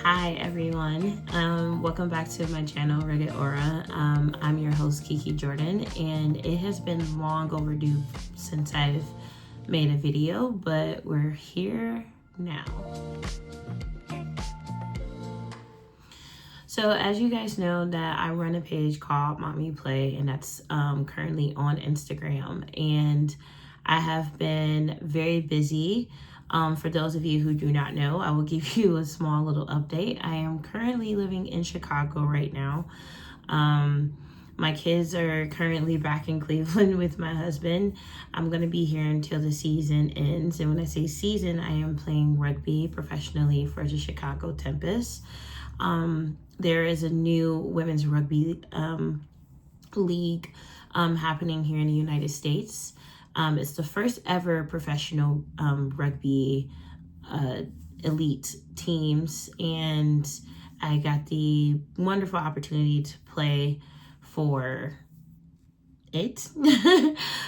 Hi everyone, welcome back to my channel Rugged Aura. I'm your host Kiki Jordan, and it has been long overdue since I've made a video, but we're here now. So as you guys know, that I run a page called Mommy Play, and that's currently on Instagram, and I have been very busy. For those of you who do not know, I will give you a small little update. I am currently living in Chicago right now. My kids are currently back in Cleveland with my husband. I'm going to be here until the season ends. And when I say season, I am playing rugby professionally for the Chicago Tempest. There is a new women's rugby league happening here in the United States. It's the first ever professional rugby elite teams, and I got the wonderful opportunity to play for it.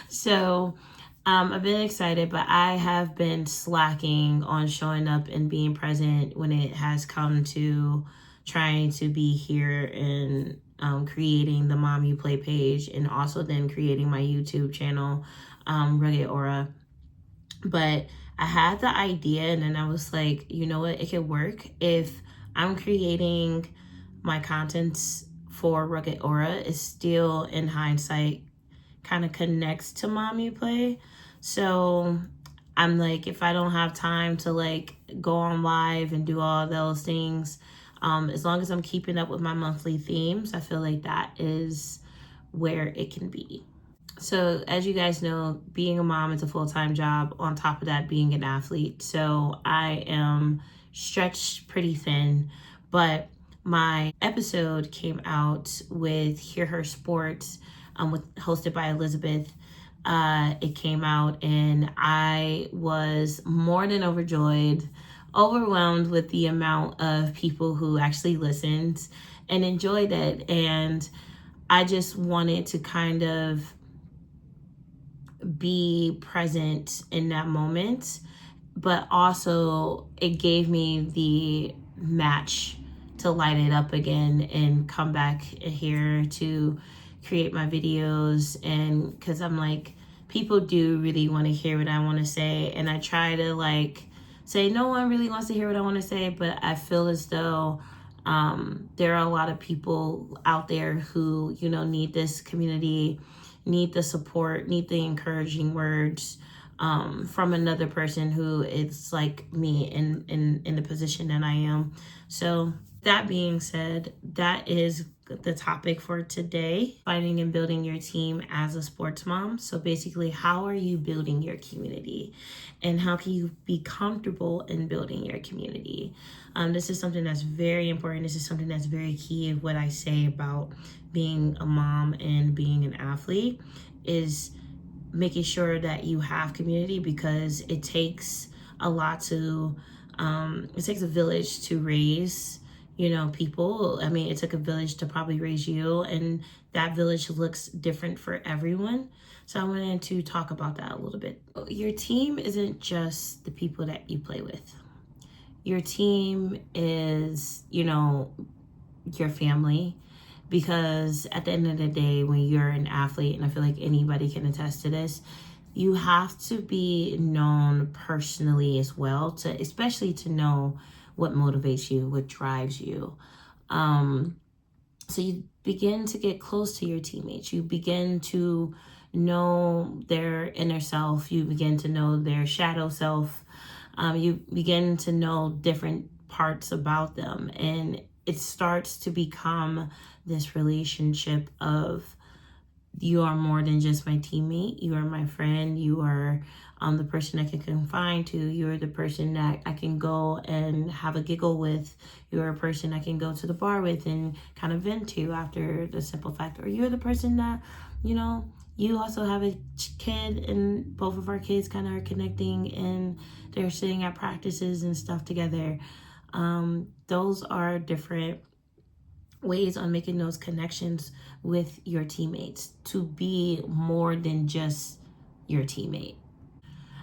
So I've been excited, but I have been slacking on showing up and being present when it has come to trying to be here and creating the Mom You Play page, and also then creating my YouTube channel, Rugged Aura. But I had the idea, and then I was like, you know what, it could work if I'm creating my contents for Rugged Aura. It's still, in hindsight, kind of connects to Mom You Play. So I'm like, if I don't have time to like go on live and do all those things, as long as I'm keeping up with my monthly themes, I feel like that is where it can be. So as you guys know, being a mom is a full-time job, on top of that being an athlete. So I am stretched pretty thin, but my episode came out with Hear Her Sports, hosted by Elizabeth. It came out and I was more than overwhelmed with the amount of people who actually listened and enjoyed it. And I just wanted to kind of be present in that moment, but also it gave me the match to light it up again and come back here to create my videos. And because I'm like, people do really want to hear what I want to say, and I try to like say no one really wants to hear what I want to say, but I feel as though there are a lot of people out there who, you know, need this community, need the support, need the encouraging words from another person who is like me in the position that I am. So that being said, that is the topic for today: finding and building your team as a sports mom. So basically, how are you building your community, and how can you be comfortable in building your community? This is something that's very important. This is something that's very key of what I say about being a mom and being an athlete, is making sure that you have community, because it takes a lot to it takes a village to raise, you know, people. I mean, it took a village to probably raise you, and that village looks different for everyone. So I wanted to talk about that a little bit. Your team isn't just the people that you play with. Your team is, you know, your family, because at the end of the day, when you're an athlete, and I feel like anybody can attest to this, you have to be known personally as well, to especially to know what motivates you, what drives you. So you begin to get close to your teammates. You begin to know their inner self. You begin to know their shadow self. You begin to know different parts about them, and it starts to become this relationship of, you are more than just my teammate. You are my friend. You are the person I can confide to. You are the person that I can go and have a giggle with. You are a person I can go to the bar with and kind of vent to after the simple fact. Or you're the person that, you know, you also have a kid, and both of our kids kind of are connecting, and they're sitting at practices and stuff together. Those are different ways on making those connections with your teammates, to be more than just your teammate.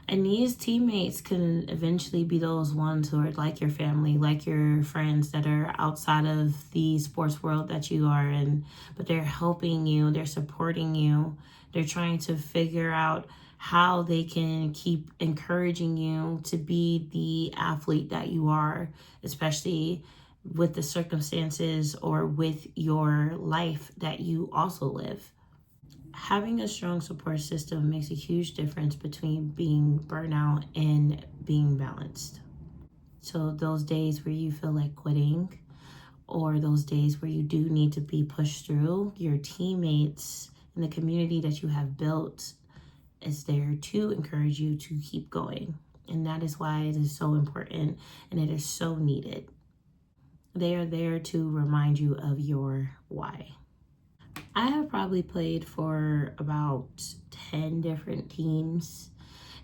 And these teammates can eventually be those ones who are like your family, like your friends that are outside of the sports world that you are in, but they're helping you, they're supporting you, they're trying to figure out how they can keep encouraging you to be the athlete that you are, especially with the circumstances or with your life that you also live. Having a strong support system makes a huge difference between being burnout and being balanced. So those days where you feel like quitting, or those days where you do need to be pushed through, your teammates and the community that you have built is there to encourage you to keep going. And that is why it is so important and it is so needed. They are there to remind you of your why. I have probably played for about 10 different teams.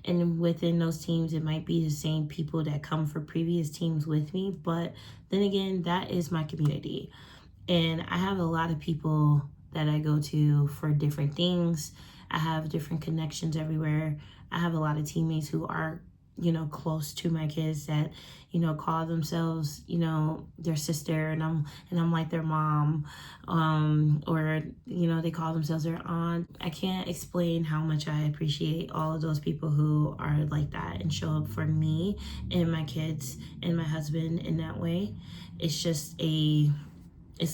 And within those teams, it might be the same people that come for previous teams with me. But then again, that is my community. And I have a lot of people that I go to for different things. I have different connections everywhere. I have a lot of teammates who are, close to my kids that, call themselves, their sister, and I'm like their mom, or, they call themselves their aunt. I can't explain how much I appreciate all of those people who are like that and show up for me and my kids and my husband in that way. It's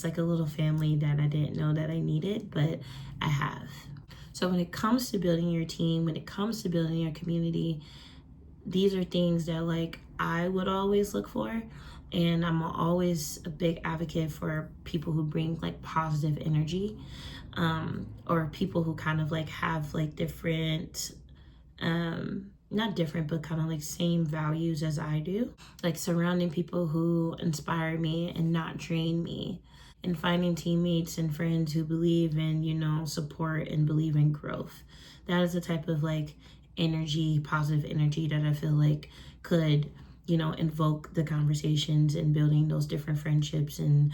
like a little family that I didn't know that I needed, but I have. So when it comes to building your team, when it comes to building your community, these are things that I would always look for. And I'm always a big advocate for people who bring positive energy, or people who kind of have different, not different, but kind of same values as I do. Surrounding people who inspire me and not drain me, and finding teammates and friends who believe in, support and believe in growth. That is the type of energy, positive energy that I feel could, invoke the conversations and building those different friendships and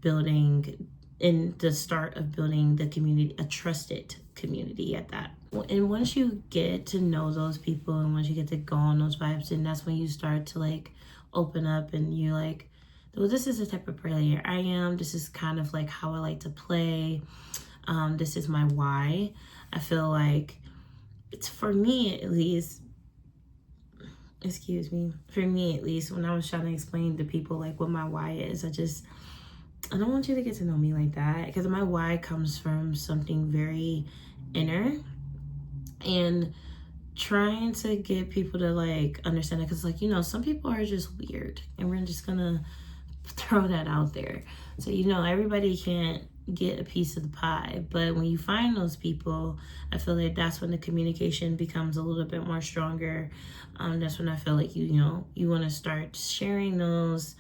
building in the start of building the community, a trusted community at that. And once you get to know those people and once you get to go on those vibes, and that's when you start to open up and you well, this is the type of player I am. This is kind of how I like to play. This is my why. I feel it's, for me at least, for me at least, when I was trying to explain to people what my why is, I don't want you to get to know me like that, because my why comes from something very inner, and trying to get people to understand it, because some people are just weird, and we're just gonna throw that out there. So everybody can't get a piece of the pie, but when you find those people, I feel that's when the communication becomes a little bit more stronger. That's when I feel you want to start sharing those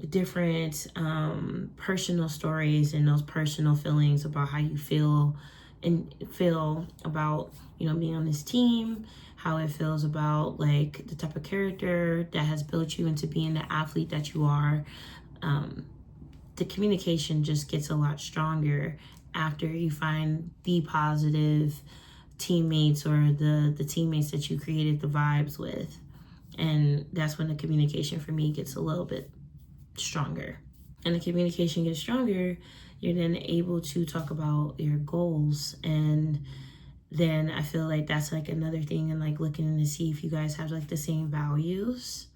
different personal stories and those personal feelings about how you feel about being on this team, how it feels about the type of character that has built you into being the athlete that you are. The communication just gets a lot stronger after you find the positive teammates, or the teammates that you created the vibes with. And that's when the communication for me gets a little bit stronger. And the communication gets stronger, you're then able to talk about your goals. And then I feel that's another thing, and looking to see if you guys have the same values.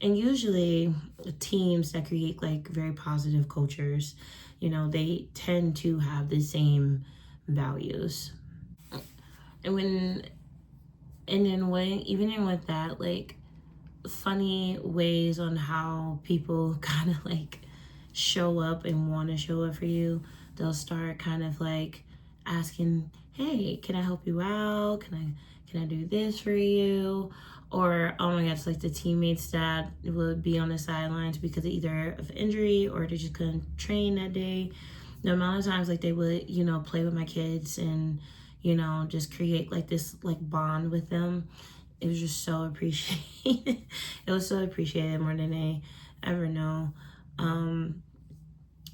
And usually teams that create very positive cultures, they tend to have the same values. And even with that, funny ways on how people kind of show up and want to show up for you, they'll start kind of asking, hey, can I help you out? Can I do this for you? Or, oh my gosh, the teammates that would be on the sidelines because either of injury or they just couldn't train that day. The amount of times they would, play with my kids and, just create this bond with them. It was just so appreciated. It was so appreciated more than they ever know.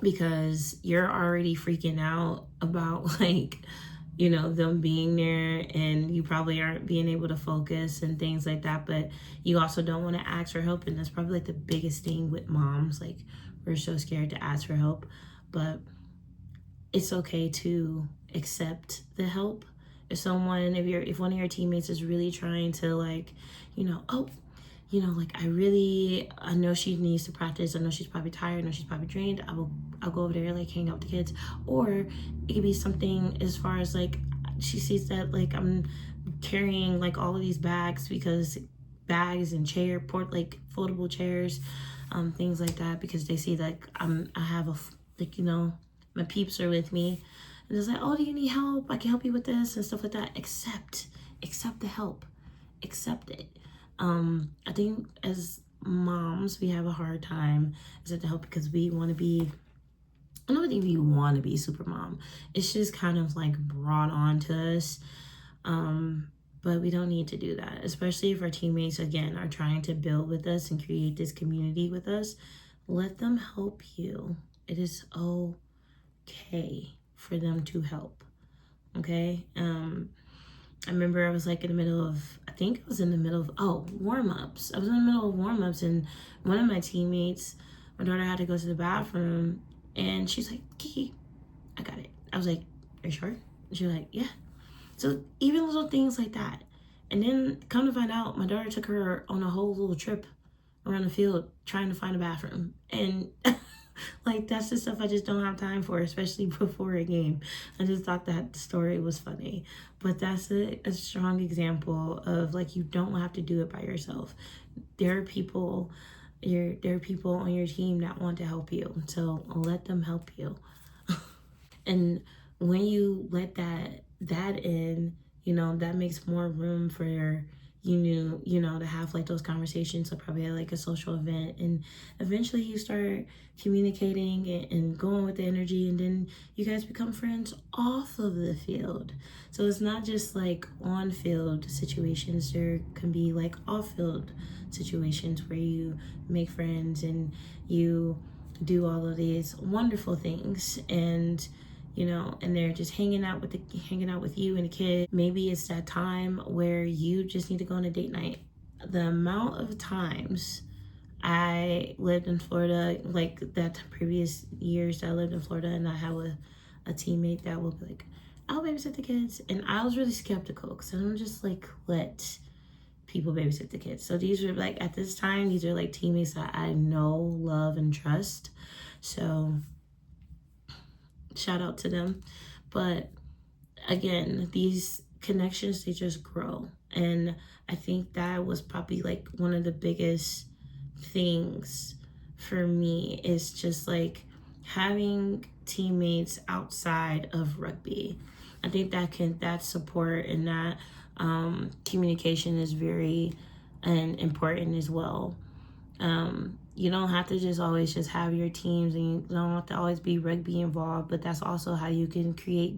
Because you're already freaking out about you know, them being there, and you probably aren't being able to focus and things like that, but you also don't want to ask for help. And that's probably like the biggest thing with moms. Like, we're so scared to ask for help, but it's okay to accept the help. If one of your teammates is really trying to, like, oh, like, I know she needs to practice. I know she's probably tired. I know she's probably drained. I'll go over there, like, hang out with the kids. Or it could be something as far as, like, she sees that, like, I'm carrying, like, all of these bags and like, foldable chairs, things like that, because they see, like, I have like, my peeps are with me. And it's like, oh, do you need help? I can help you with this and stuff like that. Accept the help. Accept it. I think as moms, we have a hard time accepting help because we want to be, I don't think we want to be super mom. It's just kind of like brought on to us. But we don't need to do that, especially if our teammates, again, are trying to build with us and create this community with us. Let them help you. It is okay for them to help. Okay. I remember I was like in the middle of, warm-ups. I was in the middle of warm-ups, and one of my teammates, my daughter, had to go to the bathroom, and she's like, Kiki, I got it. I was like, are you sure? And she was like, yeah. So even little things like that. And then come to find out, my daughter took her on a whole little trip around the field trying to find a bathroom. And like, that's the stuff I just don't have time for, especially before a game. I just thought that story was funny. But that's a strong example of, like, you don't have to do it by yourself. There are people on your team that want to help you. So let them help you. And when you let that in, that makes more room for to have, like, those conversations. So probably at, like, a social event, and eventually you start communicating and going with the energy, and then you guys become friends off of the field. So it's not just like on field situations. There can be, like, off field situations where you make friends and you do all of these wonderful things, and and they're just hanging out with you and the kid. Maybe it's that time where you just need to go on a date night. The amount of times I lived in Florida, like that previous years that I lived in Florida, and I had a teammate that would be like, I'll babysit the kids. And I was really skeptical because I don't just, like, let people babysit the kids. So these were, like, at this time, these are, like, teammates that I know, love, and trust. So shout out to them. But again, these connections, they just grow. And I think that was probably, like, one of the biggest things for me, is just, like, having teammates outside of rugby. I think that support and that communication is very important as well. You don't have to just always just have your teams, and you don't have to always be rugby involved, but that's also how you can create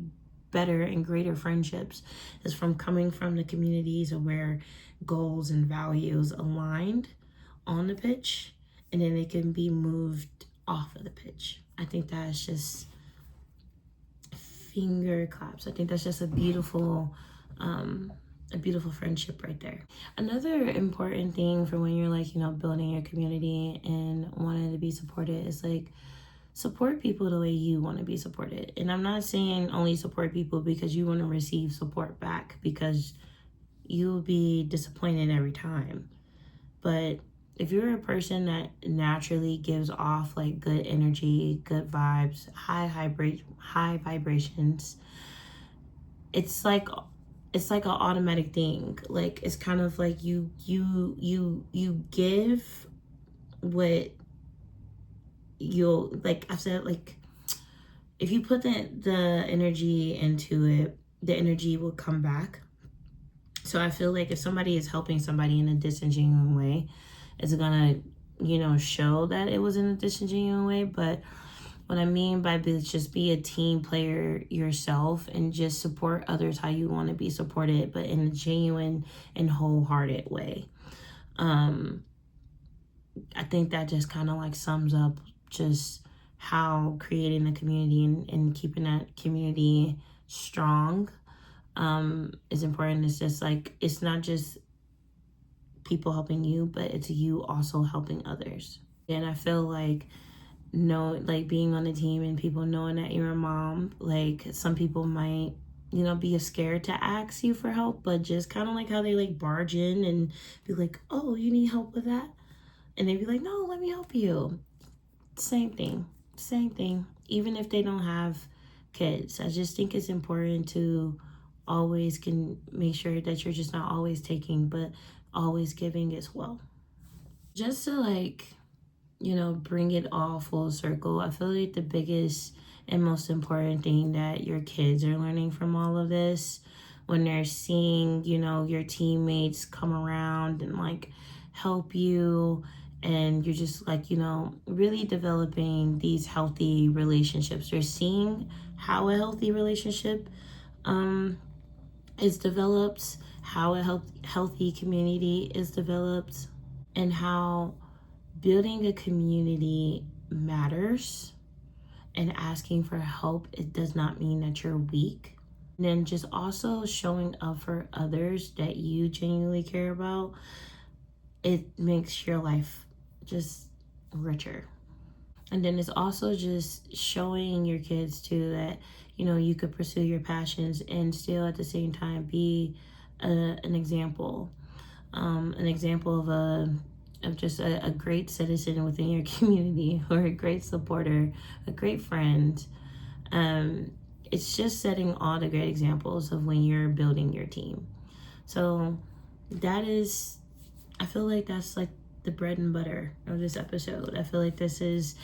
better and greater friendships, is from coming from the communities of where goals and values aligned on the pitch, and then they can be moved off of the pitch. I think that's just finger claps. I think that's just a beautiful friendship right there. Another important thing for when you're, like, building your community and wanting to be supported is, like, support people the way you want to be supported. And I'm not saying only support people because you want to receive support back, because you'll be disappointed every time. But if you're a person that naturally gives off, like, good energy, good vibes, high vibrations, it's like an automatic thing. Like, it's kind of like you give what you'll, like I've said, like, if you put the energy into it, the energy will come back. So I feel like if somebody is helping somebody in a disingenuous way, it's gonna, show that it was in a disingenuous way. But what I mean by just be a team player yourself and just support others how you want to be supported, but in a genuine and wholehearted way. I think that just kind of, like, sums up just how creating a community and keeping that community strong is important. It's just like, it's not just people helping you, but it's you also helping others. And I feel like, like being on the team and people knowing that you're a mom, like some people might, be scared to ask you for help, but just kind of like how they like barge in and be like, oh, you need help with that? And they'd be like, no, let me help you. Same thing. Even if they don't have kids, I just think it's important to always can make sure that you're just not always taking, but always giving as well. Just to like, bring it all full circle, I feel like the biggest and most important thing that your kids are learning from all of this, when they're seeing, your teammates come around and like help you, and you're just like, really developing these healthy relationships. They're seeing how a healthy relationship is developed, how a healthy community is developed, and how building a community matters, and asking for help, it does not mean that you're weak. And then just also showing up for others that you genuinely care about, it makes your life just richer. And then it's also just showing your kids too that, you could pursue your passions and still at the same time be an example of just a great citizen within your community, or a great supporter, a great friend. It's just setting all the great examples of when you're building your team. So that is, I feel like that's like the bread and butter of this episode. I feel like this is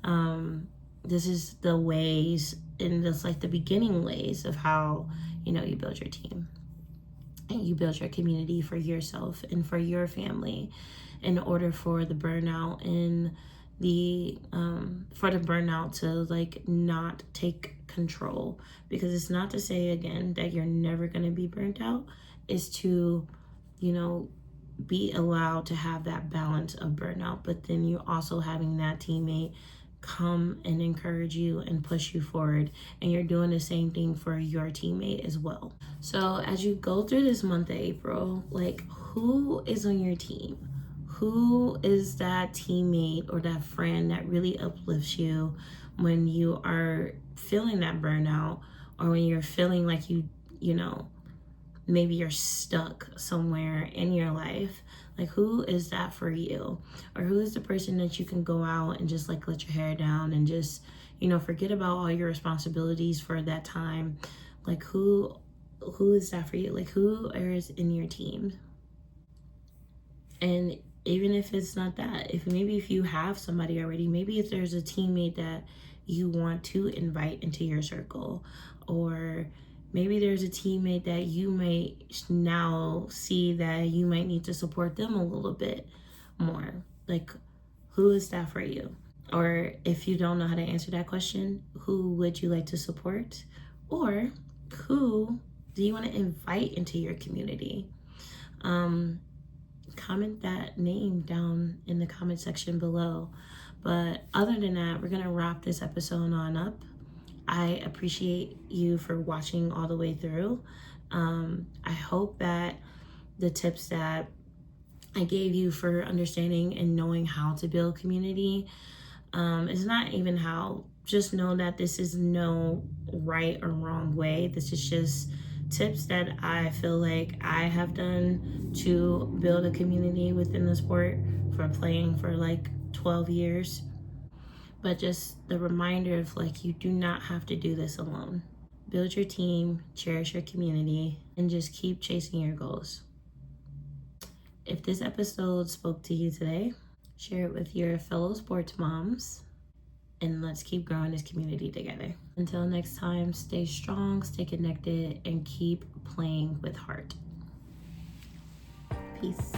the ways, and that's like the beginning ways of how, you build your team. And you build your community for yourself and for your family, in order for the burnout and for the burnout to like not take control. Because it's not to say again that you're never going to be burnt out. It's to, be allowed to have that balance of burnout, but then you also having that teammate come and encourage you and push you forward, and you're doing the same thing for your teammate as well. So as you go through this month of April, like, who is on your team? Who is that teammate or that friend that really uplifts you when you are feeling that burnout, or when you're feeling like maybe you're stuck somewhere in your life? Like, who is that for you? Or who is the person that you can go out and just like let your hair down and just, forget about all your responsibilities for that time? Like, who is that for you? Like, who is in your team? And even if it's not that, if you have somebody already, maybe if there's a teammate that you want to invite into your circle, or maybe there's a teammate that you may now see that you might need to support them a little bit more. Like, who is that for you? Or if you don't know how to answer that question, who would you like to support? Or who do you want to invite into your community? Comment that name down in the comment section below. But other than that, we're going to wrap this episode on up. I appreciate you for watching all the way through. I hope that the tips that I gave you for understanding and knowing how to build community, is not even how, just know that this is no right or wrong way. This is just tips that I feel like I have done to build a community within the sport, for playing for like 12 years. But just the reminder of like, you do not have to do this alone. Build your team, cherish your community, and just keep chasing your goals. If this episode spoke to you today, share it with your fellow sports moms, and let's keep growing this community together. Until next time, stay strong, stay connected, and keep playing with heart. Peace.